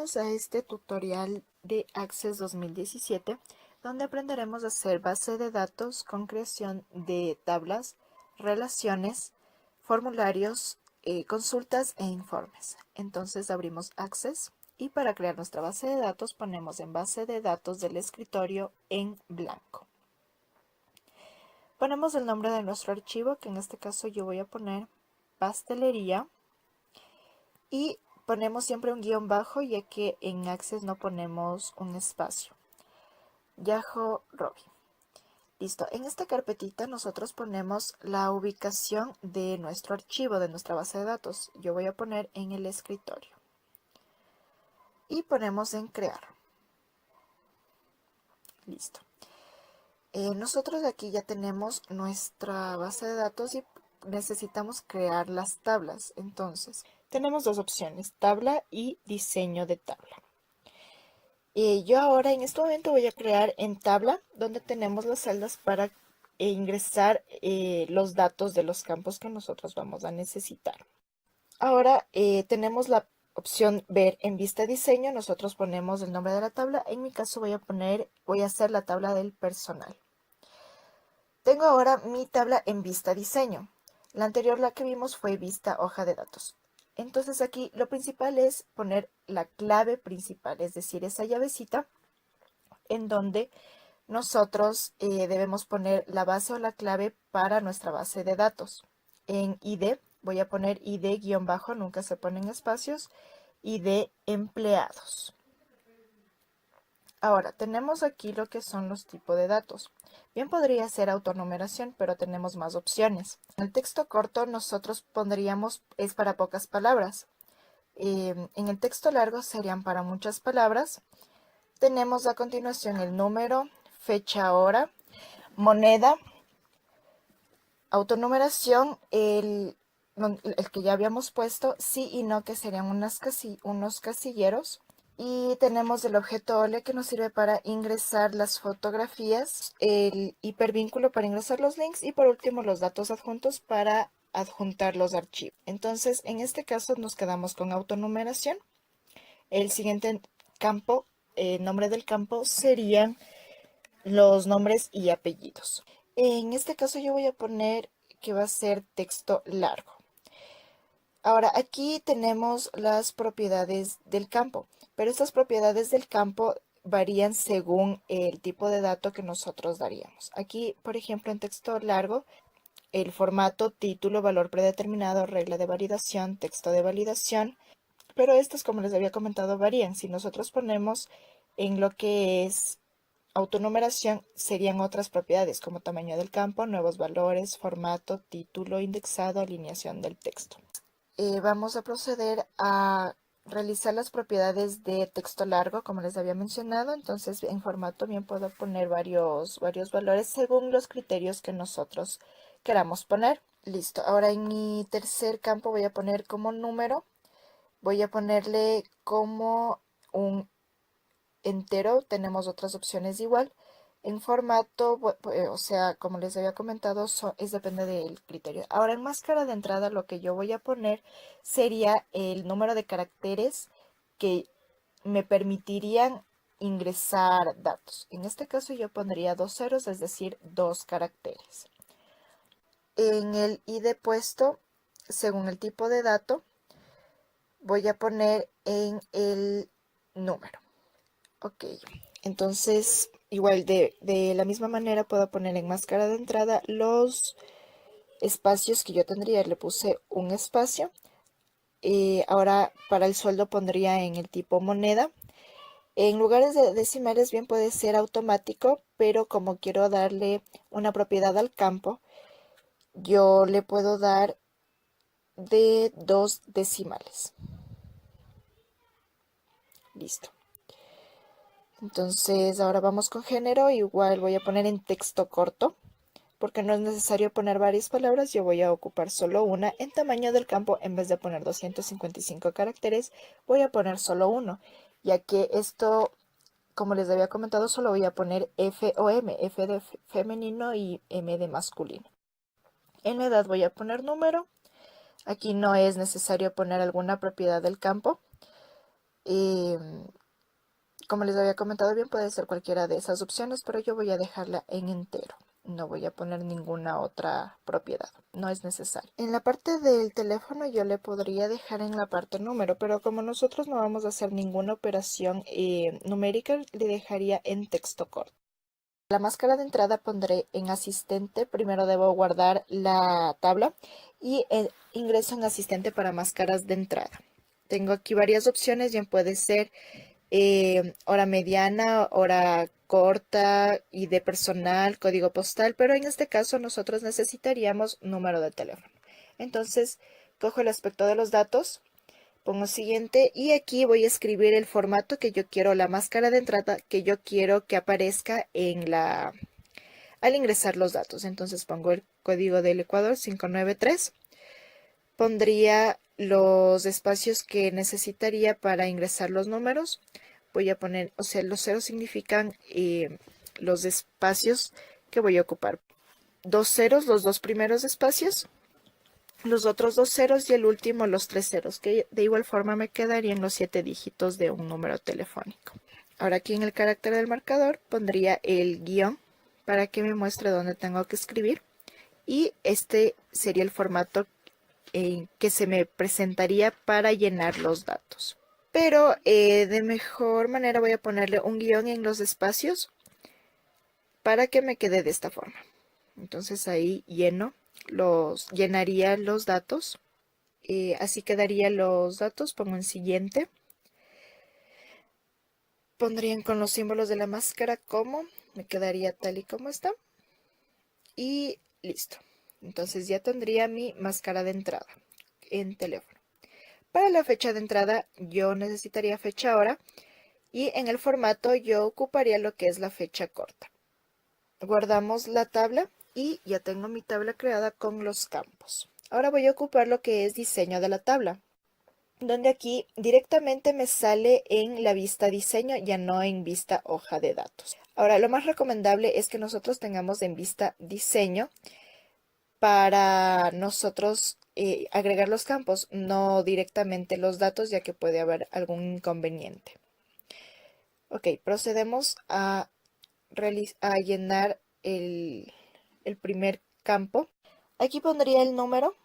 Bienvenidos a este tutorial de Access 2017, donde aprenderemos a hacer base de datos con creación de tablas, relaciones, formularios, consultas e informes. Entonces abrimos Access y para crear nuestra base de datos ponemos en base de datos del escritorio en blanco. Ponemos el nombre de nuestro archivo, que en este caso yo voy a poner pastelería, y ponemos siempre un guión bajo, ya que en Access no ponemos un espacio. Yahoo Robin. Listo. En esta carpetita nosotros ponemos la ubicación de nuestro archivo, de nuestra base de datos. Yo voy a poner en el escritorio. Y ponemos en crear. Listo. Nosotros aquí ya tenemos nuestra base de datos y necesitamos crear las tablas. Entonces, tenemos dos opciones, tabla y diseño de tabla. Yo ahora en este momento voy a crear en tabla, donde tenemos las celdas para ingresar los datos de los campos que nosotros vamos a necesitar. Ahora tenemos la opción ver en vista diseño. Nosotros ponemos el nombre de la tabla. En mi caso voy a hacer la tabla del personal. Tengo ahora mi tabla en vista diseño. La anterior, la que vimos, fue vista hoja de datos. Entonces aquí lo principal es poner la clave principal, es decir, esa llavecita en donde nosotros debemos poner la base o la clave para nuestra base de datos. En ID voy a poner ID-bajo, nunca se ponen espacios, ID empleados. Ahora, tenemos aquí lo que son los tipos de datos. Bien podría ser autonumeración, pero tenemos más opciones. En el texto corto nosotros pondríamos es para pocas palabras. En el texto largo serían para muchas palabras. Tenemos a continuación el número, fecha, hora, moneda, autonumeración, el que ya habíamos puesto, sí y no, que serían unos casilleros. Y tenemos el objeto OLE, que nos sirve para ingresar las fotografías, el hipervínculo para ingresar los links y por último los datos adjuntos para adjuntar los archivos. Entonces en este caso nos quedamos con autonumeración. El siguiente campo, nombre del campo, serían los nombres y apellidos. En este caso yo voy a poner que va a ser texto largo. Ahora aquí tenemos las propiedades del campo, pero estas propiedades del campo varían según el tipo de dato que nosotros daríamos. Aquí, por ejemplo, en texto largo, el formato, título, valor predeterminado, regla de validación, texto de validación, pero estos, como les había comentado, varían. Si nosotros ponemos en lo que es autonumeración, serían otras propiedades como tamaño del campo, nuevos valores, formato, título, indexado, alineación del texto. Vamos a proceder a realizar las propiedades de texto largo, como les había mencionado. Entonces, en formato bien puedo poner varios valores según los criterios que nosotros queramos poner. Listo. Ahora en mi tercer campo voy a poner como número. Voy a ponerle como un entero. Tenemos otras opciones igual. En formato, o sea, como les había comentado, depende del criterio. Ahora, en máscara de entrada, lo que yo voy a poner sería el número de caracteres que me permitirían ingresar datos. En este caso yo pondría 2 ceros, es decir, 2 caracteres. En el ID puesto, según el tipo de dato, voy a poner en el número. Ok, entonces igual de la misma manera puedo poner en máscara de entrada los espacios que yo tendría. Le puse un espacio. Ahora para el sueldo pondría en el tipo moneda. En lugares de decimales bien puede ser automático, pero como quiero darle una propiedad al campo, yo le puedo dar de 2 decimales. Listo. Entonces ahora vamos con género. Igual voy a poner en texto corto, porque no es necesario poner varias palabras. Yo voy a ocupar solo una. En tamaño del campo, en vez de poner 255 caracteres, voy a poner solo uno, ya que esto, como les había comentado, solo voy a poner F o M, F de femenino y M de masculino. En la edad voy a poner número. Aquí no es necesario poner alguna propiedad del campo. como les había comentado, bien puede ser cualquiera de esas opciones, pero yo voy a dejarla en entero. No voy a poner ninguna otra propiedad, no es necesario. En la parte del teléfono yo le podría dejar en la parte número, pero como nosotros no vamos a hacer ninguna operación numérica, le dejaría en texto corto. La máscara de entrada pondré en asistente. Primero debo guardar la tabla y ingreso en asistente para máscaras de entrada. Tengo aquí varias opciones, bien puede ser hora mediana, hora corta y de personal, código postal, pero en este caso nosotros necesitaríamos número de teléfono. Entonces, cojo el aspecto de los datos, pongo siguiente y aquí voy a escribir el formato que yo quiero, la máscara de entrada que yo quiero que aparezca al ingresar los datos. Entonces pongo el código del Ecuador 593. Pondría los espacios que necesitaría para ingresar los números. Voy a poner, o sea, los ceros significan los espacios que voy a ocupar. Dos ceros, los dos primeros espacios, los otros dos ceros y el último los tres ceros, que de igual forma me quedarían los 7 dígitos de un número telefónico. Ahora aquí en el carácter del marcador pondría el guión para que me muestre dónde tengo que escribir y este sería el formato que se me presentaría para llenar los datos. Pero de mejor manera voy a ponerle un guión en los espacios para que me quede de esta forma. Entonces ahí llenaría los datos. Así quedarían los datos. Pongo en siguiente. Pondrían con los símbolos de la máscara como. Me quedaría tal y como está. Y listo. Entonces ya tendría mi máscara de entrada en teléfono. Para la fecha de entrada yo necesitaría fecha hora y en el formato yo ocuparía lo que es la fecha corta. Guardamos la tabla y ya tengo mi tabla creada con los campos. Ahora voy a ocupar lo que es diseño de la tabla, donde aquí directamente me sale en la vista diseño, ya no en vista hoja de datos. Ahora lo más recomendable es que nosotros tengamos en vista diseño para nosotros agregar los campos, no directamente los datos, ya que puede haber algún inconveniente. Ok, procedemos a llenar el primer campo. Aquí pondría el número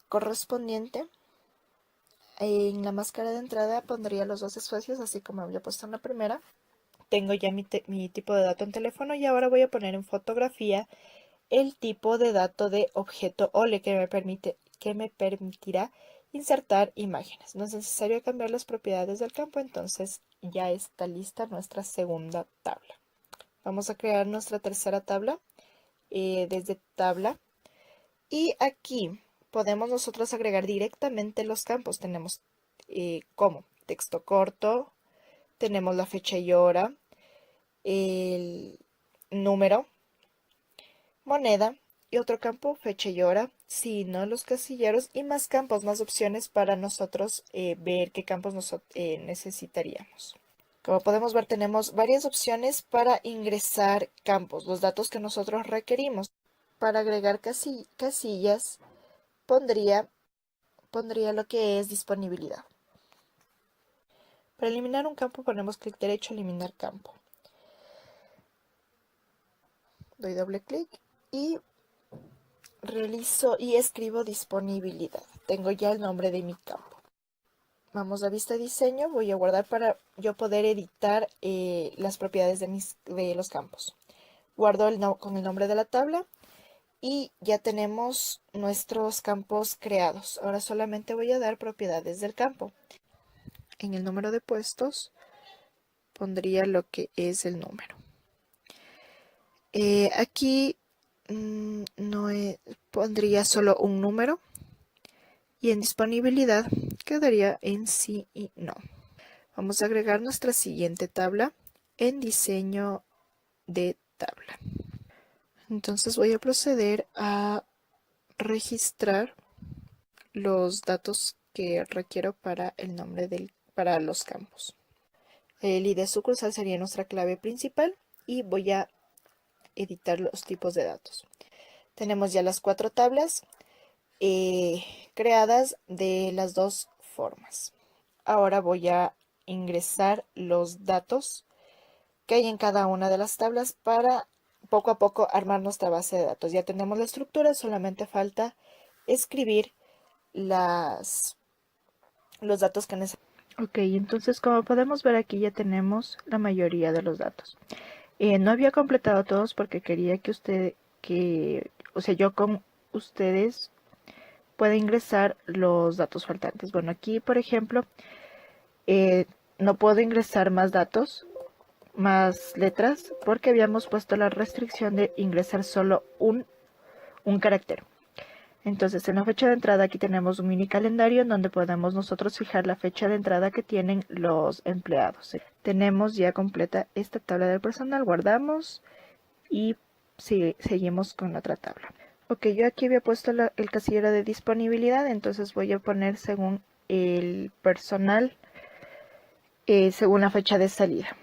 correspondiente. En la máscara de entrada pondría los dos espacios, así como había puesto en la primera. Tengo ya mi tipo de dato en teléfono y ahora voy a poner en fotografía el tipo de dato de objeto OLE que me permitirá insertar imágenes. No es necesario cambiar las propiedades del campo, entonces ya está lista nuestra segunda tabla. Vamos a crear nuestra tercera tabla desde tabla y aquí podemos nosotros agregar directamente los campos. Tenemos como texto corto, tenemos la fecha y hora, el número, moneda y otro campo, fecha y hora, signo, los casilleros y más campos, más opciones para nosotros ver qué campos necesitaríamos. Como podemos ver, tenemos varias opciones para ingresar campos, los datos que nosotros requerimos. Para agregar casillas, pondría lo que es disponibilidad. Para eliminar un campo, ponemos clic derecho, eliminar campo. Doy doble clic y realizo y escribo disponibilidad. Tengo ya el nombre de mi campo. Vamos a vista diseño. Voy a guardar para yo poder editar las propiedades de los campos. Guardo con el nombre de la tabla y ya tenemos nuestros campos creados. Ahora solamente voy a dar propiedades del campo. En el número de puestos pondría lo que es el número. Aquí no pondría solo un número y en disponibilidad quedaría en sí y no. Vamos a agregar nuestra siguiente tabla en diseño de tabla. Entonces voy a proceder a registrar los datos que requiero para el nombre para los campos. El ID sucursal sería nuestra clave principal y voy a editar los tipos de datos. Tenemos ya las 4 tablas creadas de las dos formas. Ahora voy a ingresar los datos que hay en cada una de las tablas para poco a poco armar nuestra base de datos. Ya tenemos la estructura, solamente falta escribir los datos que necesitamos. Ok, entonces como podemos ver aquí ya tenemos la mayoría de los datos. No había completado todos porque quería yo con ustedes pueda ingresar los datos faltantes. Bueno, aquí por ejemplo, no puedo ingresar más datos, más letras, porque habíamos puesto la restricción de ingresar solo un carácter. Entonces, en la fecha de entrada aquí tenemos un mini calendario en donde podemos nosotros fijar la fecha de entrada que tienen los empleados. Tenemos ya completa esta tabla del personal, guardamos y seguimos con la otra tabla. Ok, yo aquí había puesto el casillero de disponibilidad, entonces voy a poner según el personal, según la fecha de salida.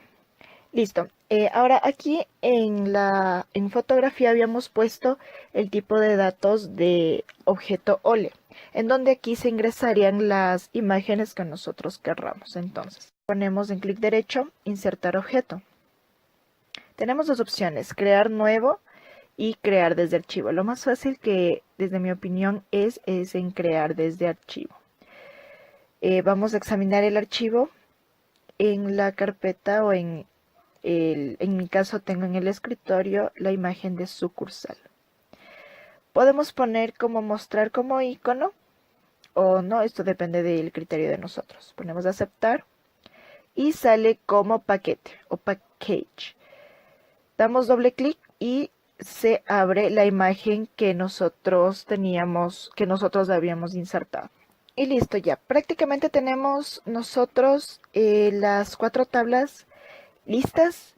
Listo. Ahora aquí en fotografía habíamos puesto el tipo de datos de objeto OLE, en donde aquí se ingresarían las imágenes que nosotros querramos. Entonces, ponemos en clic derecho, insertar objeto. Tenemos dos opciones, crear nuevo y crear desde archivo. Lo más fácil que, desde mi opinión, es en crear desde archivo. Vamos a examinar el archivo en la carpeta o en mi caso tengo en el escritorio la imagen de sucursal. Podemos poner como mostrar como icono o no, esto depende del criterio de nosotros. Ponemos aceptar y sale como paquete o package. Damos doble clic y se abre la imagen que nosotros habíamos insertado. Y listo ya, prácticamente tenemos nosotros las 4 tablas listas.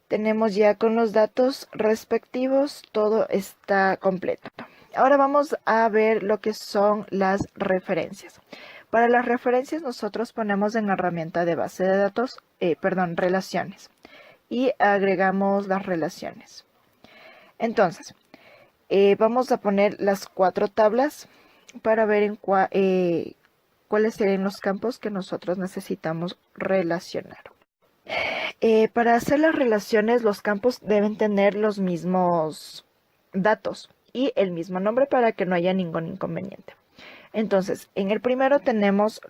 Tenemos ya con los datos respectivos, todo está completo. Ahora vamos a ver lo que son las referencias. Para las referencias nosotros ponemos en la herramienta de base de datos, relaciones. Y agregamos las relaciones. Entonces, vamos a poner las 4 tablas para ver cuáles serían los campos que nosotros necesitamos relacionar. Para hacer las relaciones, los campos deben tener los mismos datos y el mismo nombre para que no haya ningún inconveniente. Entonces, en el primero tenemos,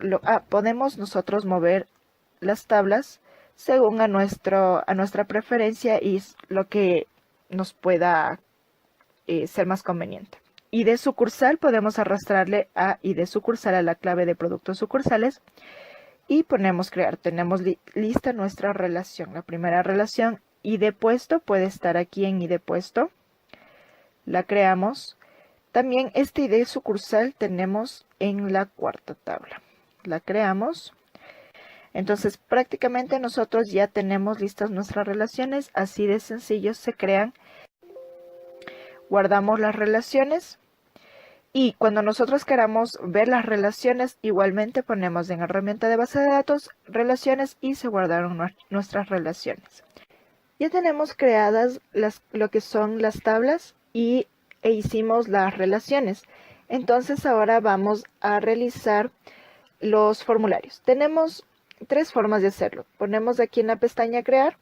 podemos nosotros mover las tablas según a nuestra preferencia y lo que nos pueda ser más conveniente. ID sucursal, podemos arrastrarle a ID sucursal a la clave de productos sucursales. Y ponemos crear. Tenemos lista nuestra relación. La primera relación, ID puesto, puede estar aquí en ID puesto. La creamos. También este ID sucursal tenemos en la 4ª tabla. La creamos. Entonces prácticamente nosotros ya tenemos listas nuestras relaciones. Así de sencillo se crean. Guardamos las relaciones. Y cuando nosotros queramos ver las relaciones, igualmente ponemos en herramienta de base de datos, relaciones y se guardaron nuestras relaciones. Ya tenemos creadas lo que son las tablas e hicimos las relaciones. Entonces ahora vamos a realizar los formularios. Tenemos 3 formas de hacerlo. Ponemos aquí en la pestaña crear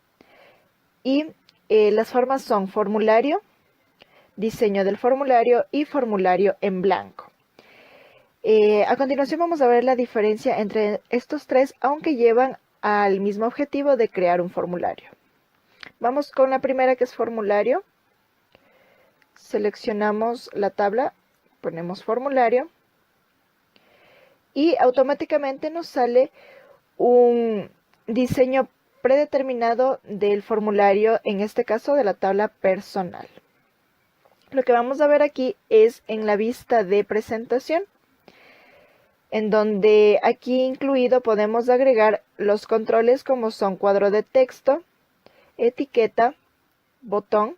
y las formas son formulario, diseño del formulario y formulario en blanco. A continuación vamos a ver la diferencia entre estos 3, aunque llevan al mismo objetivo de crear un formulario. Vamos con la primera, que es formulario. Seleccionamos la tabla, ponemos formulario y automáticamente nos sale un diseño predeterminado del formulario, en este caso de la tabla personal. Lo que vamos a ver aquí es en la vista de presentación, en donde aquí incluido podemos agregar los controles como son cuadro de texto, etiqueta, botón,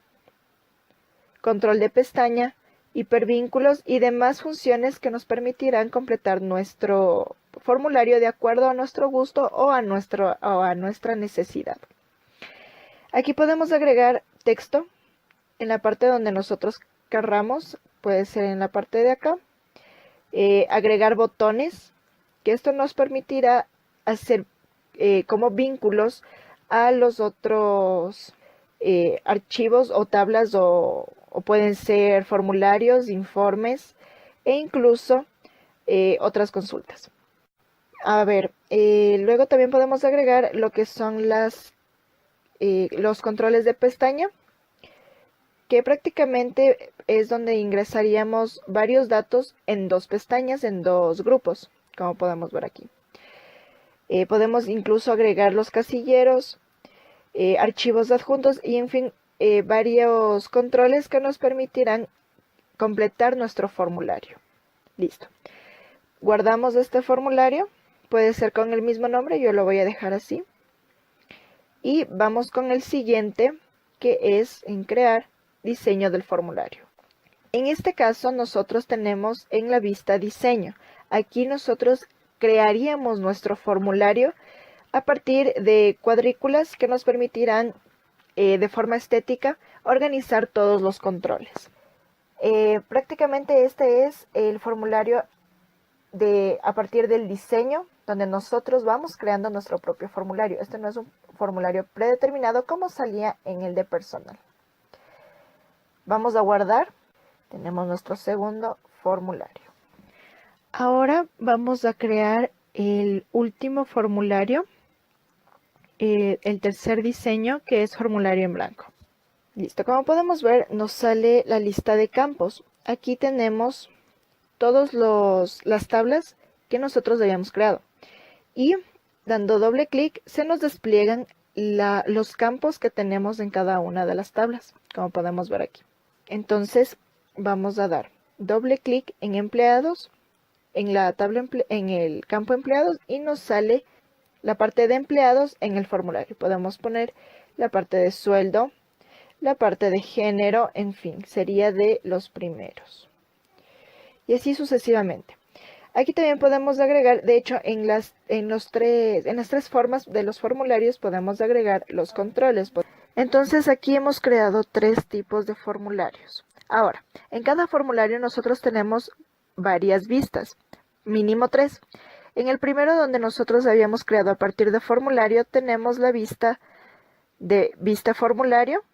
control de pestaña, hipervínculos y demás funciones que nos permitirán completar nuestro formulario de acuerdo a nuestro gusto o a nuestra necesidad. Aquí podemos agregar texto en la parte donde nosotros querramos, puede ser en la parte de acá. Agregar botones que esto nos permitirá hacer como vínculos a los otros archivos o tablas o pueden ser formularios, informes e incluso otras consultas. A ver, luego también podemos agregar lo que son los controles de pestaña, que prácticamente es donde ingresaríamos varios datos en dos pestañas, en dos grupos, como podemos ver aquí. Podemos incluso agregar los casilleros, archivos adjuntos y en fin, varios controles que nos permitirán completar nuestro formulario. Listo. Guardamos este formulario, puede ser con el mismo nombre, yo lo voy a dejar así. Y vamos con el siguiente, que es en crear diseño del formulario. En este caso nosotros tenemos en la vista diseño. Aquí nosotros crearíamos nuestro formulario a partir de cuadrículas que nos permitirán de forma estética organizar todos los controles. Prácticamente este es el formulario a partir del diseño, donde nosotros vamos creando nuestro propio formulario. Este no es un formulario predeterminado como salía en el de personal. Vamos a guardar. Tenemos nuestro segundo formulario. Ahora vamos a crear el último formulario, el tercer diseño, que es formulario en blanco. Listo, como podemos ver, nos sale la lista de campos. Aquí tenemos todas las tablas que nosotros habíamos creado. Y dando doble clic se nos despliegan los campos que tenemos en cada una de las tablas, como podemos ver aquí. Entonces vamos a dar doble clic en empleados, en la tabla en el campo empleados, y nos sale la parte de empleados en el formulario. Podemos poner la parte de sueldo, la parte de género, en fin, sería de los primeros. Y así sucesivamente. Aquí también podemos agregar, de hecho, en las tres formas de los formularios podemos agregar los controles. Entonces aquí hemos creado tres tipos de formularios. Ahora, en cada formulario nosotros tenemos varias vistas, mínimo 3. En el primero, donde nosotros habíamos creado a partir de formulario, tenemos la vista de vista formulario,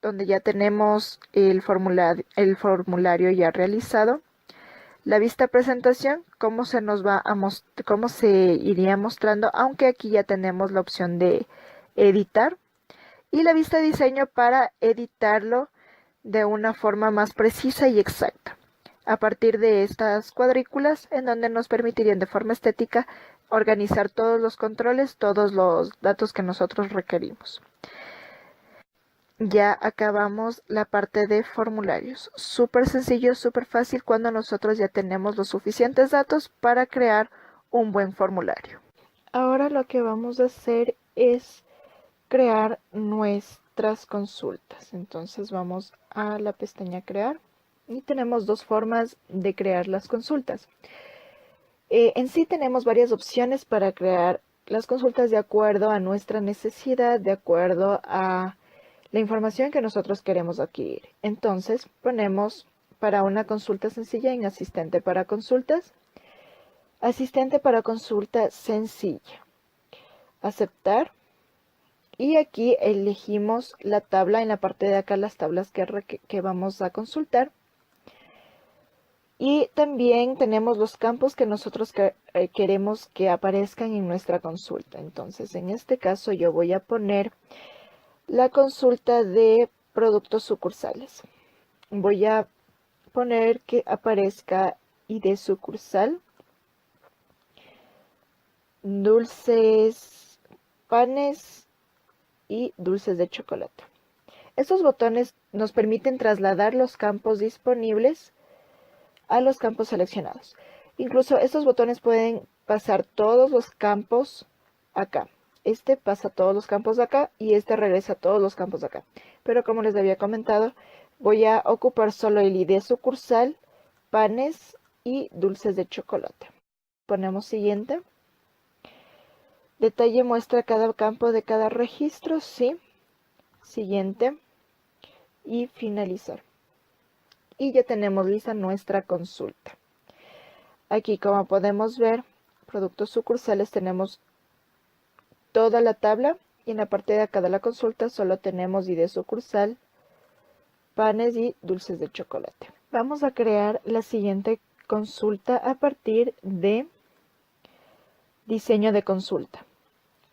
donde ya tenemos el formulario ya realizado. La vista presentación, cómo se iría mostrando, aunque aquí ya tenemos la opción de editar. Y la vista diseño para editarlo de una forma más precisa y exacta, a partir de estas cuadrículas en donde nos permitirían de forma estética organizar todos los controles, todos los datos que nosotros requerimos. Ya acabamos la parte de formularios. Súper sencillo, súper fácil cuando nosotros ya tenemos los suficientes datos para crear un buen formulario. Ahora lo que vamos a hacer es crear nuestras consultas. Entonces vamos a la pestaña crear y tenemos dos formas de crear las consultas. En sí tenemos varias opciones para crear las consultas de acuerdo a nuestra necesidad, de acuerdo a la información que nosotros queremos adquirir. Entonces ponemos para una consulta sencilla en asistente para consultas, asistente para consulta sencilla, aceptar. Y aquí elegimos la tabla, en la parte de acá las tablas que vamos a consultar. Y también tenemos los campos que nosotros queremos que aparezcan en nuestra consulta. Entonces, en este caso yo voy a poner la consulta de productos sucursales. Voy a poner que aparezca ID sucursal, dulces, panes y dulces de chocolate. Estos botones nos permiten trasladar los campos disponibles a los campos seleccionados. Incluso estos botones pueden pasar todos los campos acá. Este pasa todos los campos de acá y este regresa a todos los campos de acá. Pero como les había comentado, voy a ocupar solo el ID sucursal, panes y dulces de chocolate. Ponemos siguiente. Detalle muestra cada campo de cada registro, sí. Siguiente. Y finalizar. Y ya tenemos lista nuestra consulta. Aquí, como podemos ver, productos sucursales, tenemos toda la tabla y en la parte de acá de la consulta solo tenemos ID sucursal, panes y dulces de chocolate. Vamos a crear la siguiente consulta a partir de diseño de consulta.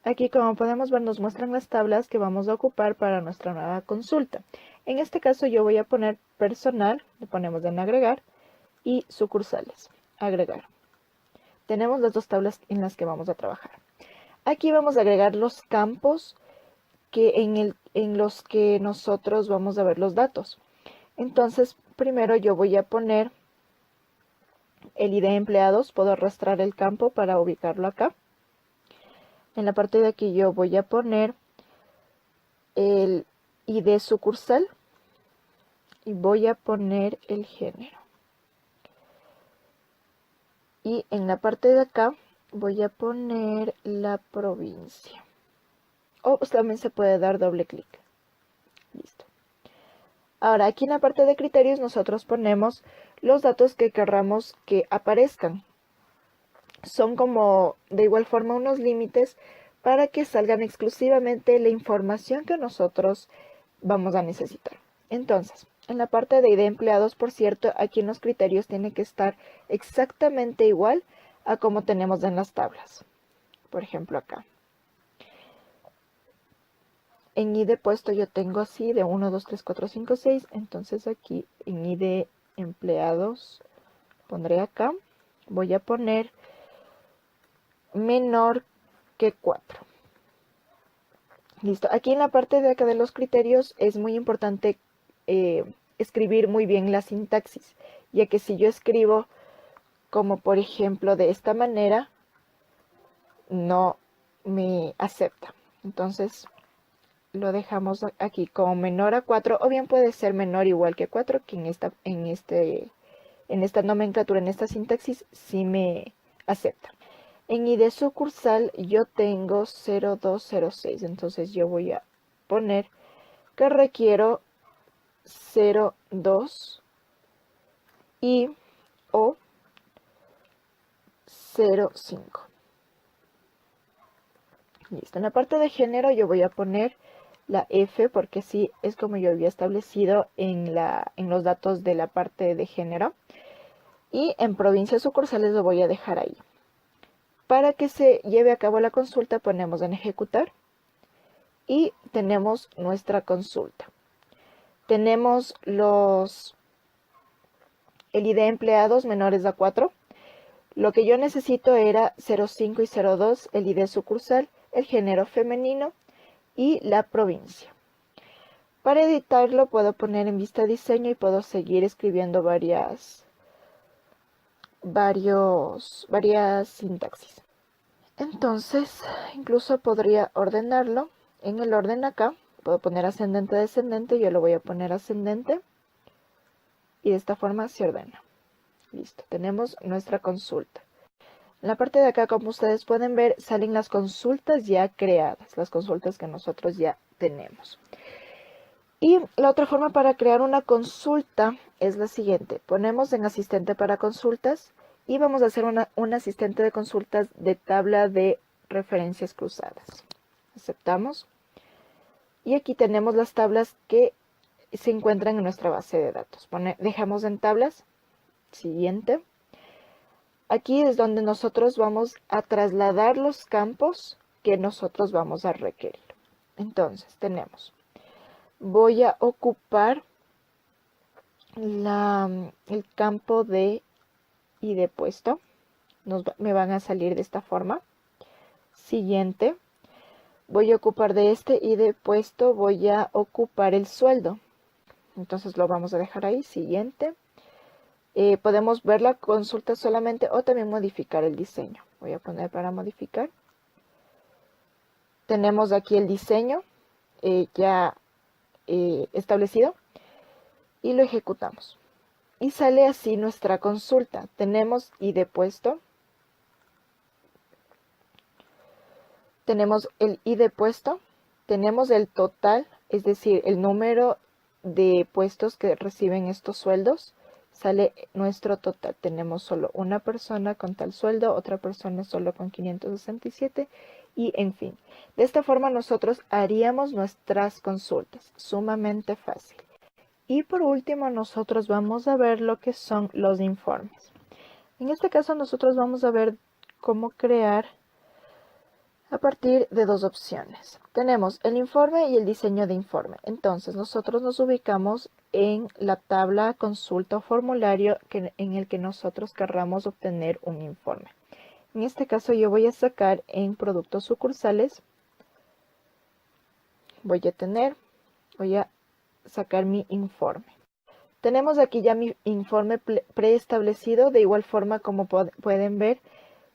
Aquí, como podemos ver, nos muestran las tablas que vamos a ocupar para nuestra nueva consulta. En este caso yo voy a poner personal, le ponemos en agregar, y sucursales, agregar. Tenemos las dos tablas en las que vamos a trabajar. Aquí vamos a agregar los campos en los que nosotros vamos a ver los datos. Entonces, primero yo voy a poner el ID empleados, puedo arrastrar el campo para ubicarlo acá. En la parte de aquí yo voy a poner el ID sucursal y voy a poner el género. Y en la parte de acá voy a poner la provincia. O también se puede dar doble clic. Listo. Ahora aquí en la parte de criterios nosotros ponemos los datos que querramos que aparezcan. Son como de igual forma unos límites para que salgan exclusivamente la información que nosotros vamos a necesitar. Entonces, en la parte de ID empleados, por cierto, aquí en los criterios tiene que estar exactamente igual a como tenemos en las tablas. Por ejemplo, acá. En ID puesto yo tengo así de 1, 2, 3, 4, 5, 6. Entonces aquí en ID empleados pondré acá. Voy a poner menor que 4. Listo. Aquí en la parte de acá de los criterios es muy importante escribir muy bien la sintaxis, ya que si yo escribo como por ejemplo de esta manera, no me acepta. Entonces lo dejamos aquí como menor a 4, o bien puede ser menor igual que 4, que en esta nomenclatura, en esta sintaxis, sí me acepta. En ID sucursal yo tengo 0206, entonces yo voy a poner que requiero 02 y o 05. Listo. En la parte de género yo voy a poner la F porque sí es como yo había establecido en los datos de la parte de género. Y en provincias sucursales lo voy a dejar ahí. Para que se lleve a cabo la consulta ponemos en ejecutar y tenemos nuestra consulta. Tenemos el ID empleados menores a 4. Lo que yo necesito era 05 y 02, el ID sucursal, el género femenino y la provincia. Para editarlo puedo poner en vista diseño y puedo seguir escribiendo varias sintaxis. Entonces, incluso podría ordenarlo. En el orden acá, puedo poner ascendente, descendente. Yo lo voy a poner ascendente. Y de esta forma se ordena. Listo, tenemos nuestra consulta. En la parte de acá, como ustedes pueden ver, salen las consultas ya creadas. Las consultas que nosotros ya tenemos. Y la otra forma para crear una consulta es la siguiente. Ponemos en asistente para consultas. Y vamos a hacer un asistente de consultas de tabla de referencias cruzadas. Aceptamos. Y aquí tenemos las tablas que se encuentran en nuestra base de datos. Dejamos en tablas. Siguiente. Aquí es donde nosotros vamos a trasladar los campos que nosotros vamos a requerir. Entonces tenemos. Voy a ocupar el campo de ID puesto. Me van a salir de esta forma. Siguiente. Voy a ocupar de este ID puesto, voy a ocupar el sueldo. Entonces lo vamos a dejar ahí. Siguiente. Podemos ver la consulta solamente o también modificar el diseño. Voy a poner para modificar. Tenemos aquí el diseño ya establecido y lo ejecutamos. Y sale así nuestra consulta. Tenemos ID puesto. Tenemos el ID puesto. Tenemos el total, es decir, el número de puestos que reciben estos sueldos. sale nuestro total. Tenemos solo una persona con tal sueldo, otra persona solo con 567 y en fin. De esta forma nosotros haríamos nuestras consultas. Sumamente fácil. Y por último nosotros vamos a ver lo que son los informes. En este caso nosotros vamos a ver cómo crear a partir de dos opciones. Tenemos el informe y el diseño de informe. Entonces nosotros nos ubicamos en la tabla consulta o formulario en el que nosotros querramos obtener un informe. En este caso yo voy a sacar en productos sucursales. Voy a sacar mi informe. Tenemos aquí ya mi informe preestablecido. De igual forma, como pueden ver,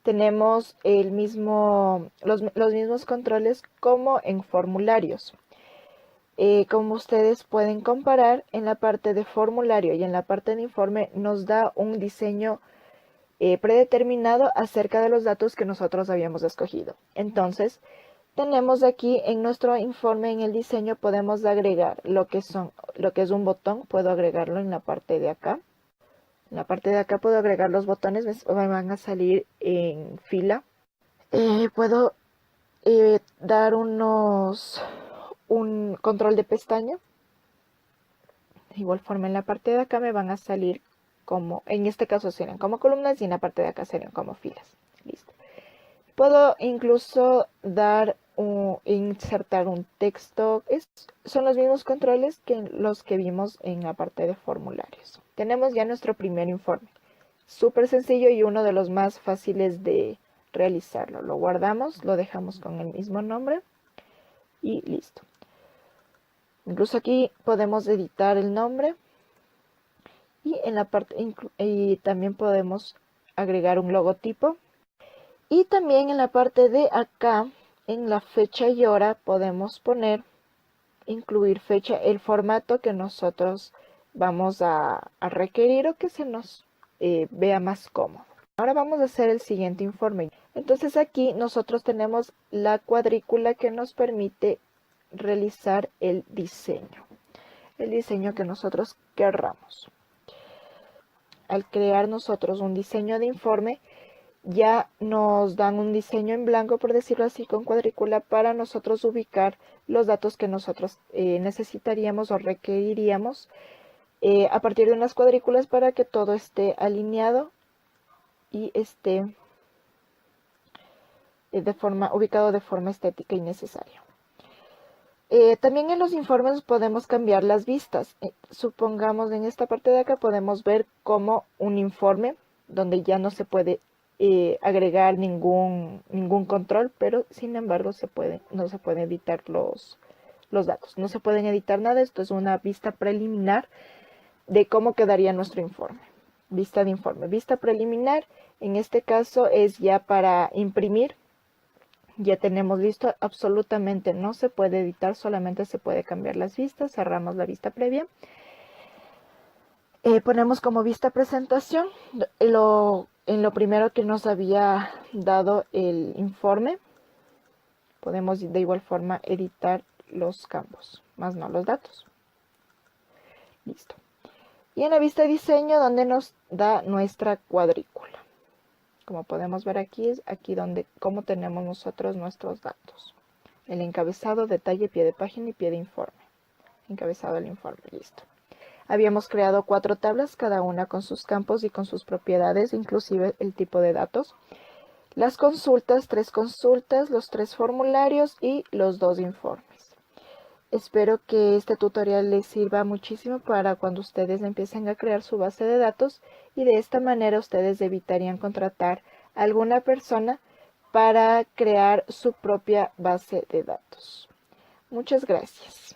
tenemos los mismos controles como en formularios. Como ustedes pueden comparar, en la parte de formulario y en la parte de informe nos da un diseño predeterminado acerca de los datos que nosotros habíamos escogido. Entonces, tenemos aquí en nuestro informe, en el diseño, podemos agregar lo que es un botón. Puedo agregarlo en la parte de acá. En la parte de acá puedo agregar los botones, me van a salir en fila. Puedo dar un control de pestaña. De igual forma en la parte de acá me van a salir como, en este caso serían como columnas y en la parte de acá serían como filas. Listo. Puedo incluso insertar un texto. Son los mismos controles que los que vimos en la parte de formularios. Tenemos ya nuestro primer informe. Súper sencillo y uno de los más fáciles de realizarlo. Lo guardamos, lo dejamos con el mismo nombre y listo. Incluso aquí podemos editar el nombre y en la parte y también podemos agregar un logotipo. Y también en la parte de acá, en la fecha y hora, podemos incluir fecha, el formato que nosotros vamos a requerir o que se nos vea más cómodo. Ahora vamos a hacer el siguiente informe. Entonces aquí nosotros tenemos la cuadrícula que nos permite realizar el diseño que nosotros querramos. Al crear nosotros un diseño de informe, ya nos dan un diseño en blanco, por decirlo así, con cuadrícula para nosotros ubicar los datos que nosotros necesitaríamos o requeriríamos a partir de unas cuadrículas para que todo esté alineado y esté ubicado de forma estética y necesaria. También en los informes podemos cambiar las vistas. Supongamos en esta parte de acá podemos ver como un informe donde ya no se puede agregar ningún control, pero sin embargo no se pueden editar los datos. No se pueden editar nada. Esto es una vista preliminar de cómo quedaría nuestro informe. Vista de informe. Vista preliminar, en este caso es ya para imprimir. Ya tenemos listo, absolutamente no se puede editar, solamente se puede cambiar las vistas. Cerramos la vista previa. Ponemos como vista presentación en lo primero que nos había dado el informe. Podemos de igual forma editar los campos, más no los datos. Listo. Y en la vista diseño, donde nos da nuestra cuadrícula. Como podemos ver aquí, es aquí cómo tenemos nosotros nuestros datos. El encabezado, detalle, pie de página y pie de informe. Encabezado del informe, listo. Habíamos creado 4 tablas, cada una con sus campos y con sus propiedades, inclusive el tipo de datos. Las consultas, 3 consultas, los 3 formularios y los 2 informes. Espero que este tutorial les sirva muchísimo para cuando ustedes empiecen a crear su base de datos y de esta manera ustedes evitarían contratar a alguna persona para crear su propia base de datos. Muchas gracias.